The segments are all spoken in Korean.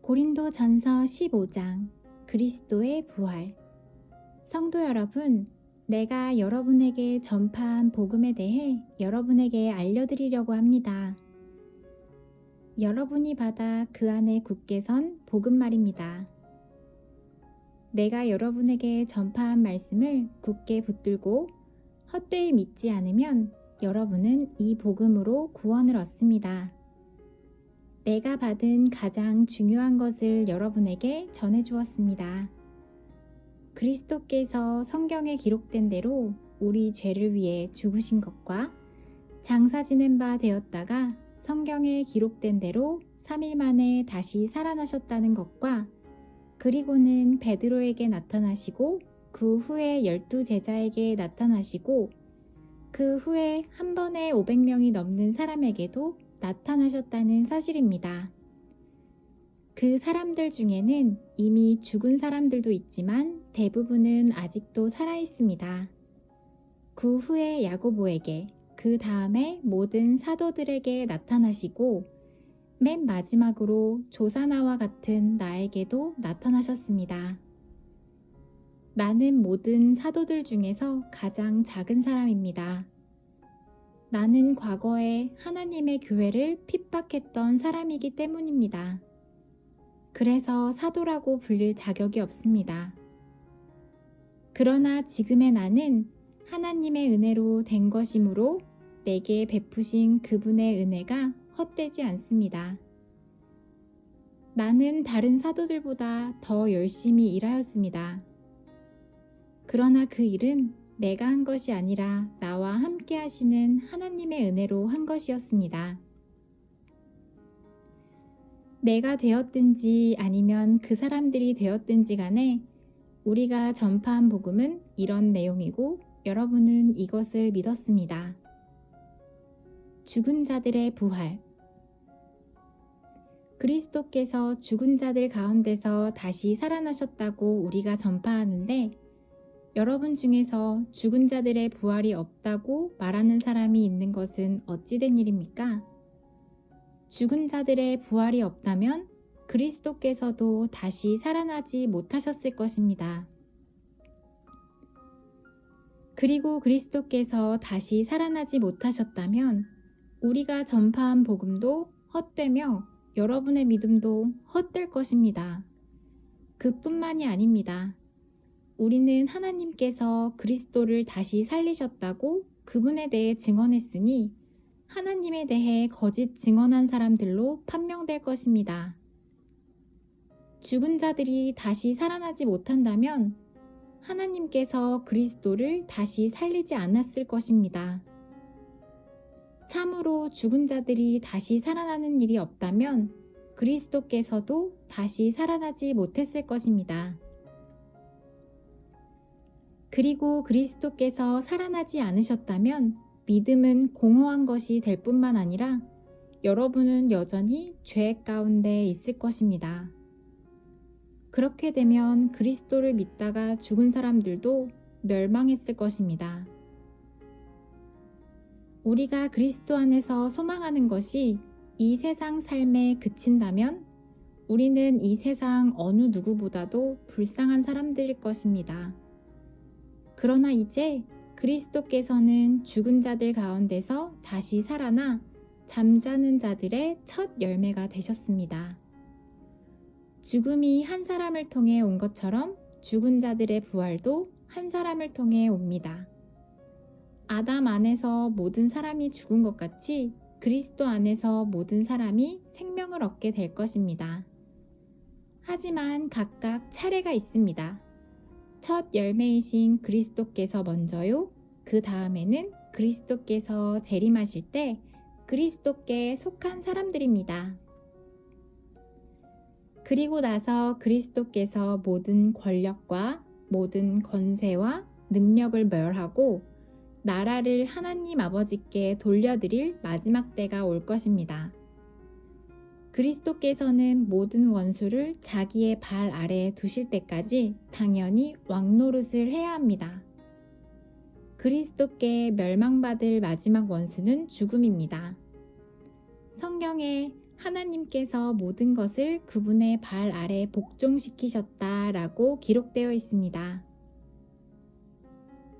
고린도전서 15장 그리스도의 부활. 성도 여러분, 내가 여러분에게 전파한 복음에 대해 여러분에게 알려드리려고 합니다. 여러분이 받아 그 안에 굳게 선 복음 말입니다. 내가 여러분에게 전파한 말씀을 굳게 붙들고 헛되이 믿지 않으면 여러분은 이 복음으로 구원을 얻습니다. 내가 받은 가장 중요한 것을 여러분에게 전해주었습니다. 그리스도께서 성경에 기록된 대로 우리 죄를 위해 죽으신 것과 장사 지낸 바 되었다가 성경에 기록된 대로 3일 만에 다시 살아나셨다는 것과 그리고는 베드로에게 나타나시고 그 후에 12제자에게 나타나시고 그 후에 한 번에 500명이 넘는 사람에게도 나타나셨다는 사실입니다. 그 사람들 중에는 이미 죽은 사람들도 있지만 대부분은 아직도 살아있습니다. 그 후에 야고보에게, 그 다음에 모든 사도들에게 나타나시고 맨 마지막으로 조사나와 같은 나에게도 나타나셨습니다. 나는 모든 사도들 중에서 가장 작은 사람입니다. 나는 과거에 하나님의 교회를 핍박했던 사람이기 때문입니다. 그래서 사도라고 불릴 자격이 없습니다. 그러나 지금의 나는 하나님의 은혜로 된 것이므로 내게 베푸신 그분의 은혜가 헛되지 않습니다. 나는 다른 사도들보다 더 열심히 일하였습니다. 그러나 그 일은 내가 한 것이 아니라 나와 함께 하시는 하나님의 은혜로 한 것이었습니다. 내가 되었든지 아니면 그 사람들이 되었든지 간에 우리가 전파한 복음은 이런 내용이고 여러분은 이것을 믿었습니다. 죽은 자들의 부활. 그리스도께서 죽은 자들 가운데서 다시 살아나셨다고 우리가 전파하는데 여러분 중에서 죽은 자들의 부활이 없다고 말하는 사람이 있는 것은 어찌 된 일입니까? 죽은 자들의 부활이 없다면 그리스도께서도 다시 살아나지 못하셨을 것입니다. 그리고 그리스도께서 다시 살아나지 못하셨다면 우리가 전파한 복음도 헛되며 여러분의 믿음도 헛될 것입니다. 그뿐만이 아닙니다. 우리는 하나님께서 그리스도를 다시 살리셨다고 그분에 대해 증언했으니 하나님에 대해 거짓 증언한 사람들로 판명될 것입니다. 죽은 자들이 다시 살아나지 못한다면 하나님께서 그리스도를 다시 살리지 않았을 것입니다. 참으로 죽은 자들이 다시 살아나는 일이 없다면 그리스도께서도 다시 살아나지 못했을 것입니다. 그리고 그리스도께서 살아나지 않으셨다면 믿음은 공허한 것이 될 뿐만 아니라 여러분은 여전히 죄 가운데 있을 것입니다. 그렇게 되면 그리스도를 믿다가 죽은 사람들도 멸망했을 것입니다. 우리가 그리스도 안에서 소망하는 것이 이 세상 삶에 그친다면 우리는 이 세상 어느 누구보다도 불쌍한 사람들일 것입니다. 그러나 이제 그리스도께서는 죽은 자들 가운데서 다시 살아나 잠자는 자들의 첫 열매가 되셨습니다. 죽음이 한 사람을 통해 온 것처럼 죽은 자들의 부활도 한 사람을 통해 옵니다. 아담 안에서 모든 사람이 죽은 것 같이 그리스도 안에서 모든 사람이 생명을 얻게 될 것입니다. 하지만 각각 차례가 있습니다. 첫 열매이신 그리스도께서 먼저요. 그 다음에는 그리스도께서 재림하실 때 그리스도께 속한 사람들입니다. 그리고 나서 그리스도께서 모든 권력과 모든 권세와 능력을 멸하고 나라를 하나님 아버지께 돌려드릴 마지막 때가 올 것입니다. 그리스도께서는 모든 원수를 자기의 발 아래에 두실 때까지 당연히 왕노릇을 해야 합니다. 그리스도께 멸망받을 마지막 원수는 죽음입니다. 성경에 하나님께서 모든 것을 그분의 발 아래 복종시키셨다라고 기록되어 있습니다.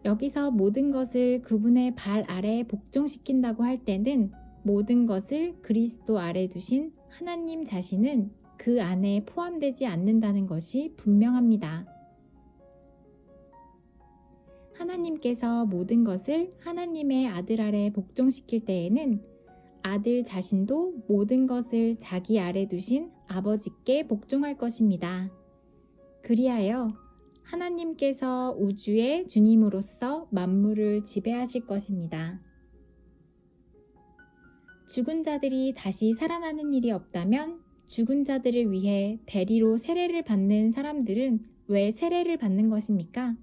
여기서 모든 것을 그분의 발 아래 복종시킨다고 할 때는 모든 것을 그리스도 아래 두신 하나님 자신은 그 안에 포함되지 않는다는 것이 분명합니다. 하나님께서 모든 것을 하나님의 아들 아래 복종시킬 때에는 아들 자신도 모든 것을 자기 아래 두신 아버지께 복종할 것입니다. 그리하여 하나님께서 우주의 주님으로서 만물을 지배하실 것입니다. 죽은 자들이 다시 살아나는 일이 없다면 죽은 자들을 위해 대리로 세례를 받는 사람들은 왜 세례를 받는 것입니까?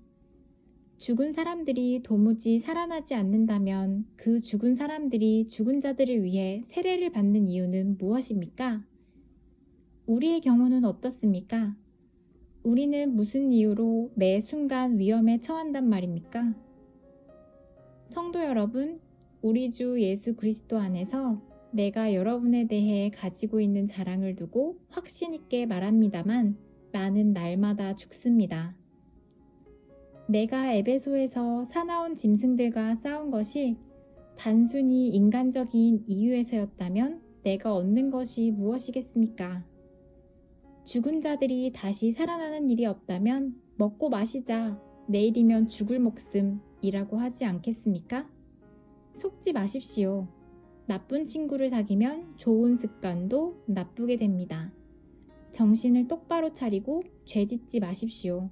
죽은 사람들이 도무지 살아나지 않는다면 그 죽은 사람들이 죽은 자들을 위해 세례를 받는 이유는 무엇입니까? 우리의 경우는 어떻습니까? 우리는 무슨 이유로 매 순간 위험에 처한단 말입니까? 성도 여러분, 우리 주 예수 그리스도 안에서 내가 여러분에 대해 가지고 있는 자랑을 두고 확신 있게 말합니다만 나는 날마다 죽습니다. 내가 에베소에서 사나운 짐승들과 싸운 것이 단순히 인간적인 이유에서였다면 내가 얻는 것이 무엇이겠습니까? 죽은 자들이 다시 살아나는 일이 없다면 먹고 마시자, 내일이면 죽을 목숨이라고 하지 않겠습니까? 속지 마십시오. 나쁜 친구를 사귀면 좋은 습관도 나쁘게 됩니다. 정신을 똑바로 차리고 죄짓지 마십시오.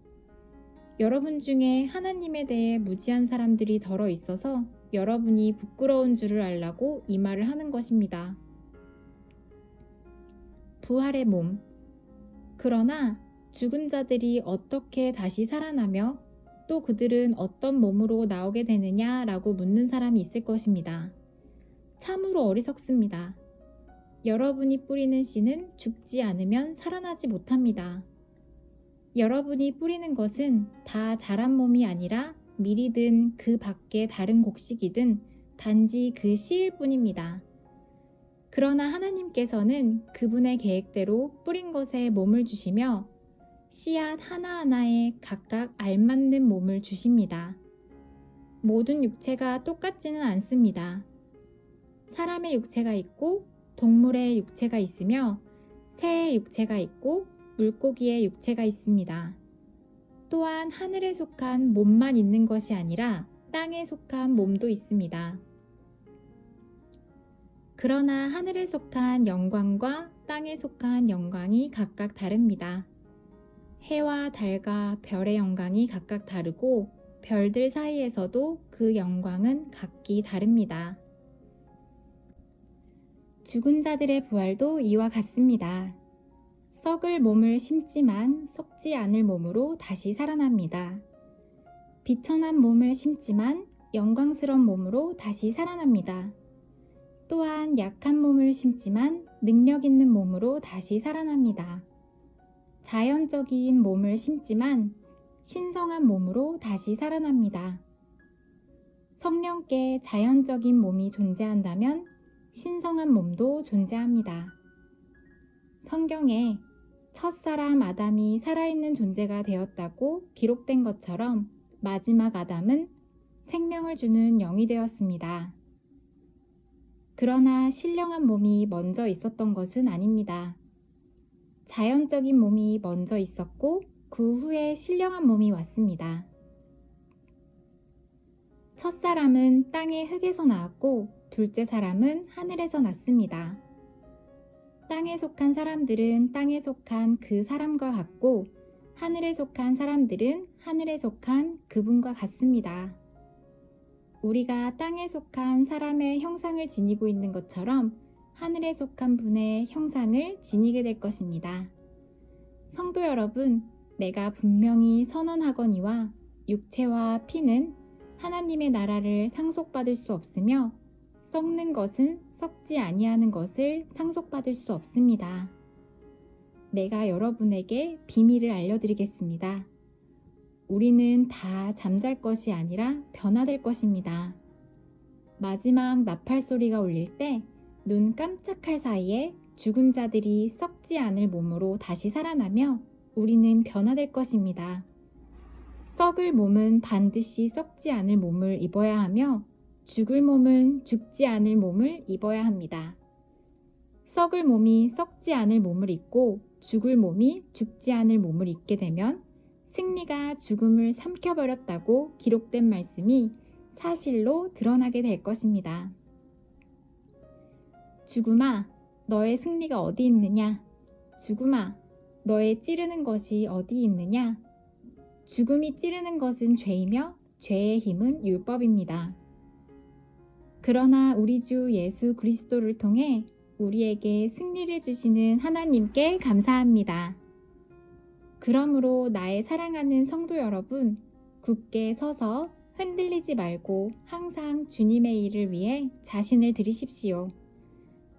여러분 중에 하나님에 대해 무지한 사람들이 덜어 있어서 여러분이 부끄러운 줄을 알라고 이 말을 하는 것입니다. 부활의 몸. 그러나 죽은 자들이 어떻게 다시 살아나며 또 그들은 어떤 몸으로 나오게 되느냐라고 묻는 사람이 있을 것입니다. 참으로 어리석습니다. 여러분이 뿌리는 씨는 죽지 않으면 살아나지 못합니다. 여러분이 뿌리는 것은 다 자란 몸이 아니라 밀이든 그 밖에 다른 곡식이든 단지 그 씨일 뿐입니다. 그러나 하나님께서는 그분의 계획대로 뿌린 것에 몸을 주시며 씨앗 하나하나에 각각 알맞는 몸을 주십니다. 모든 육체가 똑같지는 않습니다. 사람의 육체가 있고 동물의 육체가 있으며 새의 육체가 있고 물고기의 육체가 있습니다. 또한 하늘에 속한 몸만 있는 것이 아니라 땅에 속한 몸도 있습니다. 그러나 하늘에 속한 영광과 땅에 속한 영광이 각각 다릅니다. 해와 달과 별의 영광이 각각 다르고 별들 사이에서도 그 영광은 각기 다릅니다. 죽은 자들의 부활도 이와 같습니다. 썩을 몸을 심지만 썩지 않을 몸으로 다시 살아납니다. 비천한 몸을 심지만 영광스러운 몸으로 다시 살아납니다. 또한 약한 몸을 심지만 능력 있는 몸으로 다시 살아납니다. 자연적인 몸을 심지만 신성한 몸으로 다시 살아납니다. 성령께 자연적인 몸이 존재한다면 신성한 몸도 존재합니다. 성경에 첫사람 아담이 살아있는 존재가 되었다고 기록된 것처럼 마지막 아담은 생명을 주는 영이 되었습니다. 그러나 신령한 몸이 먼저 있었던 것은 아닙니다. 자연적인 몸이 먼저 있었고 그 후에 신령한 몸이 왔습니다. 첫사람은 땅의 흙에서 나왔고 둘째 사람은 하늘에서 났습니다. 땅에 속한 사람들은 땅에 속한 그 사람과 같고 하늘에 속한 사람들은 하늘에 속한 그분과 같습니다. 우리가 땅에 속한 사람의 형상을 지니고 있는 것처럼 하늘에 속한 분의 형상을 지니게 될 것입니다. 성도 여러분, 내가 분명히 선언하거니와 육체와 피는 하나님의 나라를 상속받을 수 없으며 썩는 것은 썩지 아니하는 것을 상속받을 수 없습니다. 내가 여러분에게 비밀을 알려드리겠습니다. 우리는 다 잠잘 것이 아니라 변화될 것입니다. 마지막 나팔 소리가 울릴 때 눈 깜짝할 사이에 죽은 자들이 썩지 않을 몸으로 다시 살아나며 우리는 변화될 것입니다. 썩을 몸은 반드시 썩지 않을 몸을 입어야 하며 죽을 몸은 죽지 않을 몸을 입어야 합니다. 썩을 몸이 썩지 않을 몸을 입고 죽을 몸이 죽지 않을 몸을 입게 되면 승리가 죽음을 삼켜버렸다고 기록된 말씀이 사실로 드러나게 될 것입니다. 죽음아, 너의 승리가 어디 있느냐? 죽음아, 너의 찌르는 것이 어디 있느냐? 죽음이 찌르는 것은 죄이며 죄의 힘은 율법입니다. 그러나 우리 주 예수 그리스도를 통해 우리에게 승리를 주시는 하나님께 감사합니다. 그러므로 나의 사랑하는 성도 여러분, 굳게 서서 흔들리지 말고 항상 주님의 일을 위해 자신을 들이십시오.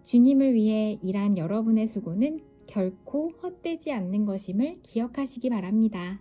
주님을 위해 일한 여러분의 수고는 결코 헛되지 않는 것임을 기억하시기 바랍니다.